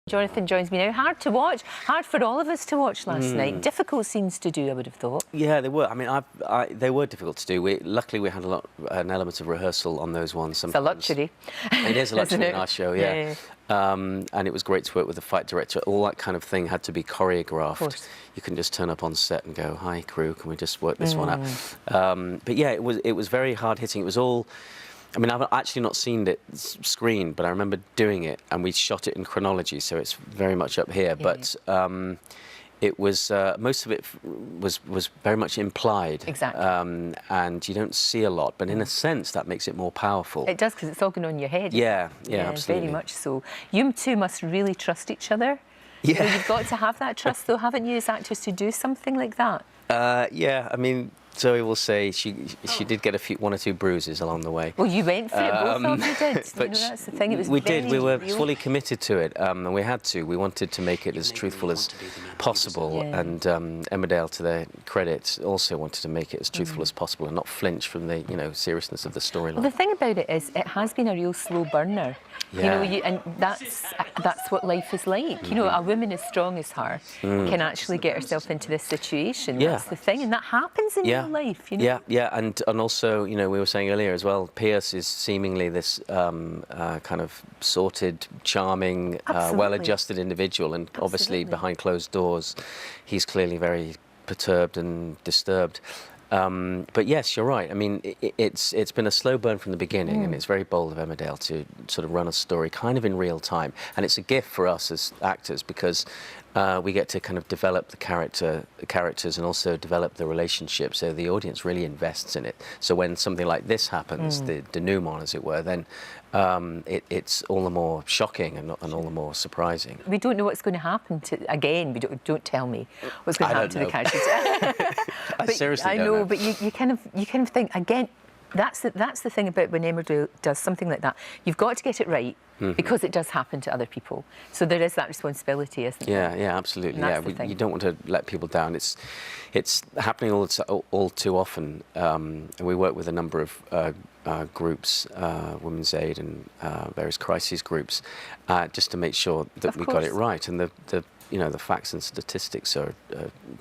Jonathan joins me now. Hard to watch, hard for all of us to watch last night. Difficult scenes to do, I would have thought. Yeah, they were. I mean, they were difficult to do. Luckily, we had an element of rehearsal on those ones. Sometimes. It's a luxury. It is a luxury in our show, yeah. Yeah. And it was great to work with the fight director. All that kind of thing had to be choreographed. You couldn't just turn up on set and go, "Hi, crew, can we just work this one out?" But yeah, it was very hard hitting. It was all. I mean, I've actually not seen it screened, but I remember doing it, and we shot it in chronology, so it's very much up here. Yeah. But it was most of it was very much implied. Exactly. And you don't see a lot, but in a sense, that makes it more powerful. It does, because it's all going on in your head. Yeah, absolutely. Very much so. You two must really trust each other. Yeah. So you've got to have that trust, though, haven't you, as actors, to do something like that? Yeah, I mean, Zoe will say she did get one or two bruises along the way. Well, you went for it, both of you did. But that's the thing. It was we did. We were fully committed to it, and we had to. We wanted to make it as truthful as possible, and Emmerdale, to their credit, also wanted to make it as truthful as possible and not flinch from the seriousness of the storyline. Well, the thing about it is, it has been a real slow burner. Yeah. And that's what life is like. You know, a woman as strong as her can actually get herself into this situation. Yeah. That's the thing, and that happens in real life. You know? Yeah, and also, we were saying earlier as well, Pierce is seemingly this kind of sorted, charming, well-adjusted individual, and obviously behind closed doors, he's clearly very perturbed and disturbed. But yes, you're right. I mean, it's been a slow burn from the beginning, and it's very bold of Emmerdale to sort of run a story kind of in real time. And it's a gift for us as actors, because we get to kind of develop the characters and also develop the relationship, so the audience really invests in it. So when something like this happens, the denouement, as it were, then it's all the more shocking and all the more surprising. We don't know what's going to happen don't tell me what's going to happen to the characters. I seriously don't know. But you kind of think, again, that's the thing about when Emmerdale does something like that. You've got to get it right, because it does happen to other people. So there is that responsibility, isn't there? Yeah, absolutely. You don't want to let people down. It's happening all too often. We work with a number of groups, Women's Aid and various crisis groups, just to make sure that we got it right. And the facts and statistics are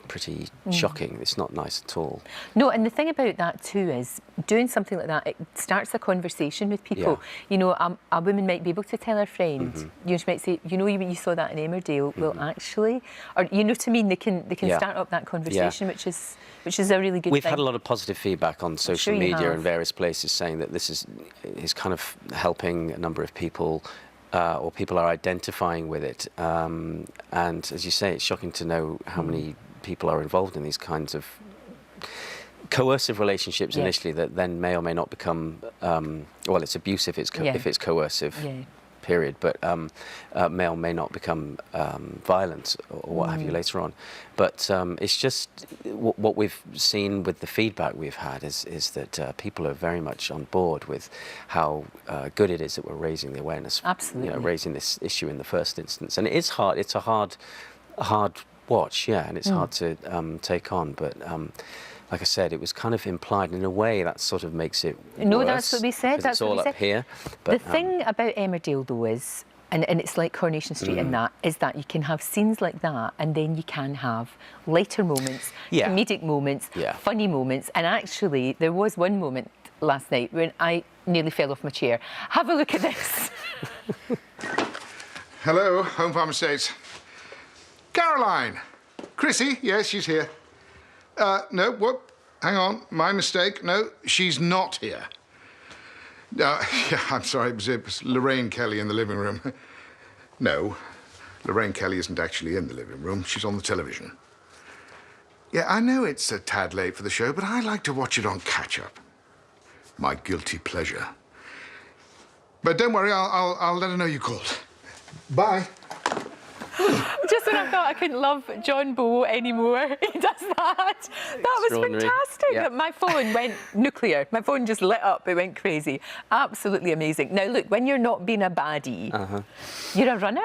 pretty shocking. It's not nice at all. No, and the thing about that too is, doing something like that, it starts a conversation with people. Yeah. A woman might be able to tell her friend, she might say, you saw that in Emmerdale. Well, actually, or to me, they can start up that conversation, which is a really good thing. We've had a lot of positive feedback on social media and various places saying that this is kind of helping a number of people. Or people are identifying with it. And as you say, it's shocking to know how many people are involved in these kinds of coercive relationships initially that then may or may not become, well, it's abusive if it's coercive. Period, but may or may not become violent or what have you later on. But it's just what we've seen with the feedback we've had is that people are very much on board with how good it is that we're raising the awareness. Absolutely. Raising this issue in the first instance. And it is hard. It's a hard watch, and it's hard to take on. But like I said, it was kind of implied. In a way, that sort of makes it worse, that's what we said. That's it's all up here. But the thing about Emmerdale, though, is, and it's like Coronation Street in that, is that you can have scenes like that, and then you can have lighter moments, comedic moments, funny moments. And actually, there was one moment last night when I nearly fell off my chair. Have a look at this. Hello, Home Farm Estates. Caroline! Chrissy, yes, she's here. No, whoop, hang on, my mistake. No, she's not here. Yeah, I'm sorry, it was Lorraine Kelly in the living room. No, Lorraine Kelly isn't actually in the living room. She's on the television. Yeah, I know it's a tad late for the show, but I like to watch it on catch-up. My guilty pleasure. But don't worry, I'll let her know you called. Bye. Just when I thought I couldn't love John Bow anymore, he does that. That was fantastic. Yeah. My phone went nuclear. My phone just lit up. It went crazy. Absolutely amazing. Now, look, when you're not being a baddie, you're a runner?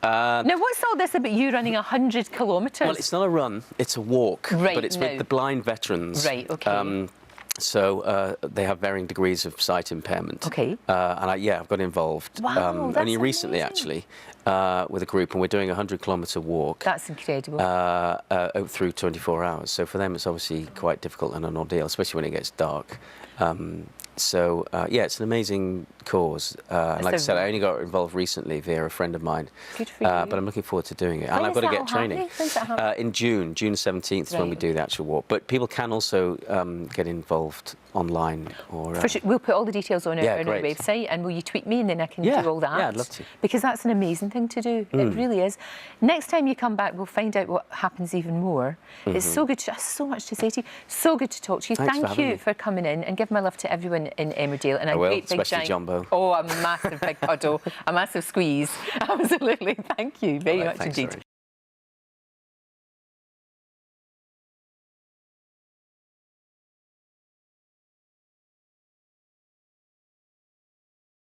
Now, what's all this about you running 100 kilometres? Well, it's not a run, it's a walk. Right, but it's with the blind veterans. Right, OK. So they have varying degrees of sight impairment. Okay. And I've got involved Wow, only recently, actually, with a group, and we're doing a 100-kilometre walk. That's incredible. Through 24 hours. So for them, it's obviously quite difficult and an ordeal, especially when it gets dark. It's an amazing cause. Like I said, I only got involved recently via a friend of mine. Good for you. But I'm looking forward to doing it. And I've got to get training. In June 17th is when we do the actual walk. But people can also get involved online. Or For sure. We'll put all the details on our website, and will you tweet me, and then I can do all that? Yeah, I'd love to. Because that's an amazing thing to do. It really is. Next time you come back, we'll find out what happens even more. It's so good. Just so much to say to you. So good to talk to you. Thank you for coming in, and give my love to everyone in Emmerdale. And I will, especially Jumbo. Oh, a massive big cuddle, a massive squeeze. Absolutely. Thank you very much indeed.